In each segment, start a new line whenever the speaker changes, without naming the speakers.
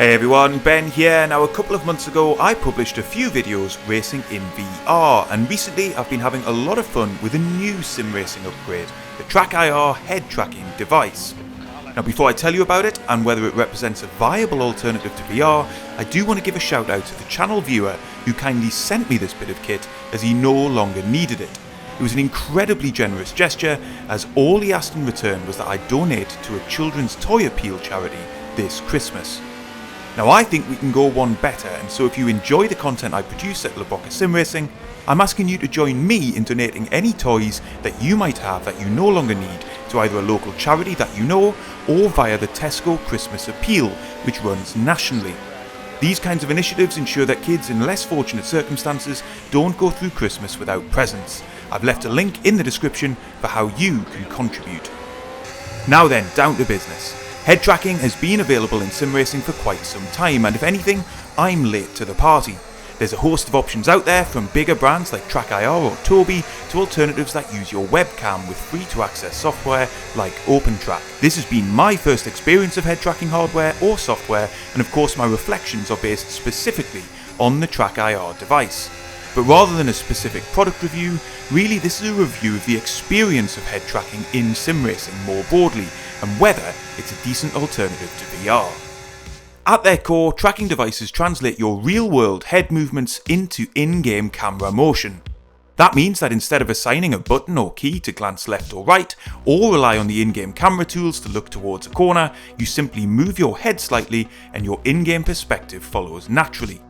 Hey everyone, Ben here. Now a couple of months ago I published a few videos racing in VR, and recently I've been having a lot of fun with a new sim racing upgrade, the TrackIR head tracking device. Now before I tell you about it and whether it represents a viable alternative to VR, I do want to give a shout out to the channel viewer who kindly sent me this bit of kit as he no longer needed it. It was an incredibly generous gesture, as all he asked in return was that I donate to a children's toy appeal charity this Christmas. Now I think we can go one better, and so if you enjoy the content I produce at Leboka Sim Racing, I'm asking you to join me in donating any toys that you might have that you no longer need to either a local charity that you know or via the Tesco Christmas Appeal, which runs nationally. These kinds of initiatives ensure that kids in less fortunate circumstances don't go through Christmas without presents. I've left a link in the description for how you can contribute. Now then, down to business. Head tracking has been available in sim racing for quite some time, and if anything, I'm late to the party. There's a host of options out there, from bigger brands like TrackIR or Toby to alternatives that use your webcam with free to access software like OpenTrack. This has been my first experience of head tracking hardware or software, and of course my reflections are based specifically on the TrackIR device. But rather than a specific product review, really this is a review of the experience of head tracking in sim racing more broadly, and whether it's a decent alternative to VR. At their core, tracking devices translate your real-world head movements into in-game camera motion. That means that instead of assigning a button or key to glance left or right, or rely on the in-game camera tools to look towards a corner, you simply move your head slightly and your in-game perspective follows naturally.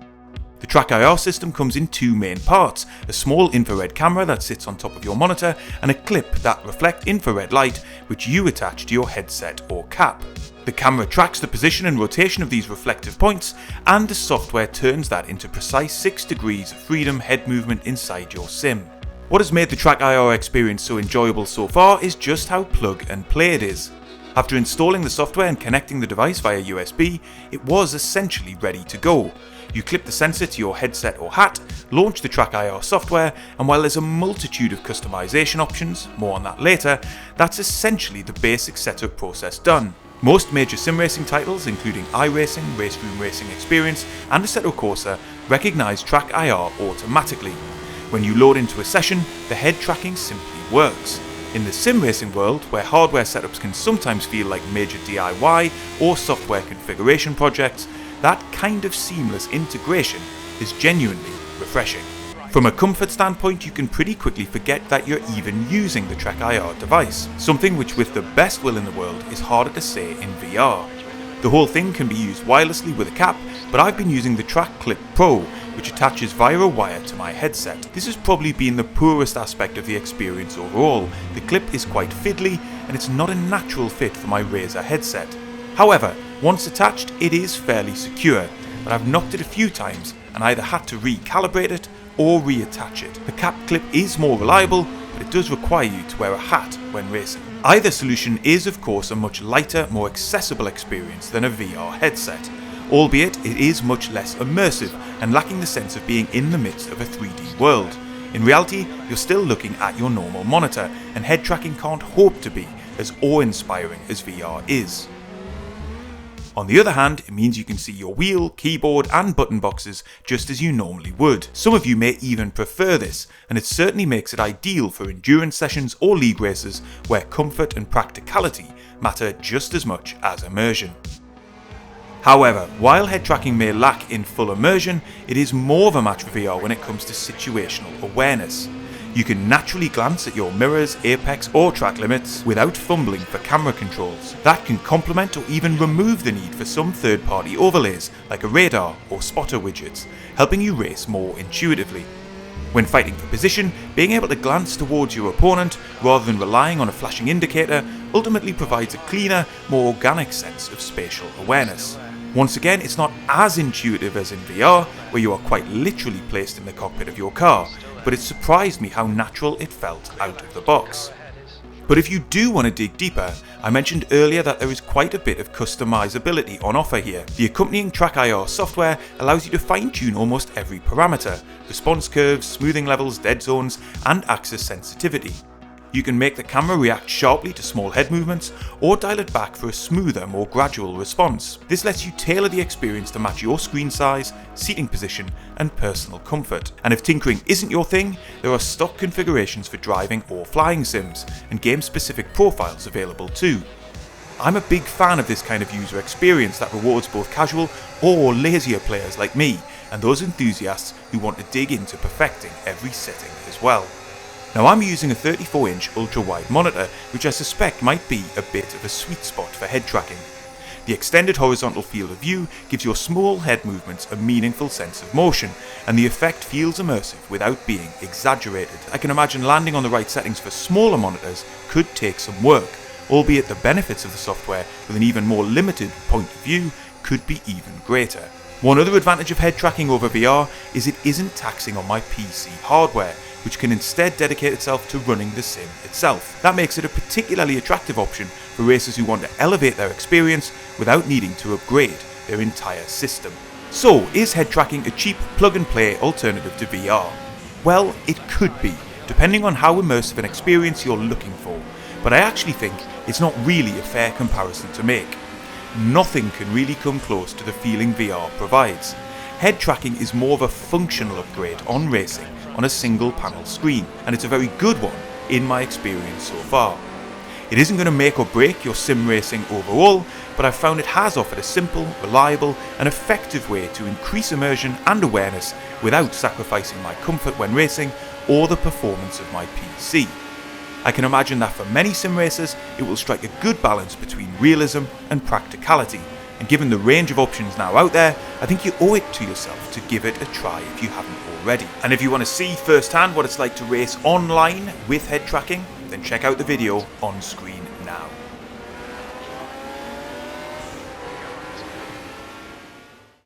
The TrackIR system comes in two main parts: a small infrared camera that sits on top of your monitor, and a clip that reflects infrared light which you attach to your headset or cap. The camera tracks the position and rotation of these reflective points, and the software turns that into precise 6 degrees of freedom head movement inside your sim. What has made the TrackIR experience so enjoyable so far is just how plug and play it is. After installing the software and connecting the device via USB, it was essentially ready to go. You clip the sensor to your headset or hat, launch the TrackIR software, and while there's a multitude of customization options, more on that later, that's essentially the basic setup process done. Most major sim racing titles, including iRacing, Race Room Racing Experience, and Assetto Corsa, recognise TrackIR automatically. When you load into a session, the head tracking simply works. In the sim racing world, where hardware setups can sometimes feel like major DIY or software configuration projects, that kind of seamless integration is genuinely refreshing. From a comfort standpoint, you can pretty quickly forget that you're even using the TrackIR device, something which with the best will in the world is harder to say in VR. The whole thing can be used wirelessly with a cap, but I've been using the Track Clip Pro, which attaches via a wire to my headset. This has probably been the poorest aspect of the experience overall. The clip is quite fiddly, and it's not a natural fit for my Razer headset. However, once attached, it is fairly secure, but I've knocked it a few times and either had to recalibrate it or reattach it. The cap clip is more reliable, but it does require you to wear a hat when racing. Either solution is of course a much lighter, more accessible experience than a VR headset, albeit it is much less immersive and lacking the sense of being in the midst of a 3D world. In reality, you're still looking at your normal monitor, and head tracking can't hope to be as awe-inspiring as VR is. On the other hand, it means you can see your wheel, keyboard and button boxes just as you normally would. Some of you may even prefer this, and it certainly makes it ideal for endurance sessions or league races where comfort and practicality matter just as much as immersion. However, while head tracking may lack in full immersion, it is more of a match for VR when it comes to situational awareness. You can naturally glance at your mirrors, apex or track limits without fumbling for camera controls. That can complement or even remove the need for some third-party overlays like a radar or spotter widgets, helping you race more intuitively. When fighting for position, being able to glance towards your opponent rather than relying on a flashing indicator ultimately provides a cleaner, more organic sense of spatial awareness. Once again, it's not as intuitive as in VR, where you are quite literally placed in the cockpit of your car, but it surprised me how natural it felt out of the box. But if you do want to dig deeper, I mentioned earlier that there is quite a bit of customizability on offer here. The accompanying TrackIR software allows you to fine-tune almost every parameter: response curves, smoothing levels, dead zones, and axis sensitivity. You can make the camera react sharply to small head movements or dial it back for a smoother, more gradual response. This lets you tailor the experience to match your screen size, seating position and personal comfort. And if tinkering isn't your thing, there are stock configurations for driving or flying sims and game-specific profiles available too. I'm a big fan of this kind of user experience that rewards both casual or lazier players like me and those enthusiasts who want to dig into perfecting every setting as well. Now I'm using a 34-inch ultra-wide monitor, which I suspect might be a bit of a sweet spot for head tracking. The extended horizontal field of view gives your small head movements a meaningful sense of motion, and the effect feels immersive without being exaggerated. I can imagine landing on the right settings for smaller monitors could take some work, albeit the benefits of the software with an even more limited point of view could be even greater. One other advantage of head tracking over VR is it isn't taxing on my PC hardware, which can instead dedicate itself to running the sim itself. That makes it a particularly attractive option for racers who want to elevate their experience without needing to upgrade their entire system. So, is head tracking a cheap plug-and-play alternative to VR? Well, it could be, depending on how immersive an experience you're looking for, but I actually think it's not really a fair comparison to make. Nothing can really come close to the feeling VR provides. Head tracking is more of a functional upgrade on racing on a single panel screen, and it's a very good one in my experience so far. It isn't going to make or break your sim racing overall, but I've found it has offered a simple, reliable and effective way to increase immersion and awareness without sacrificing my comfort when racing or the performance of my PC. I can imagine that for many sim racers it will strike a good balance between realism and practicality, and given the range of options now out there, I think you owe it to yourself to give it a try if you haven't already. And if you want to see firsthand what it's like to race online with head tracking, then check out the video on screen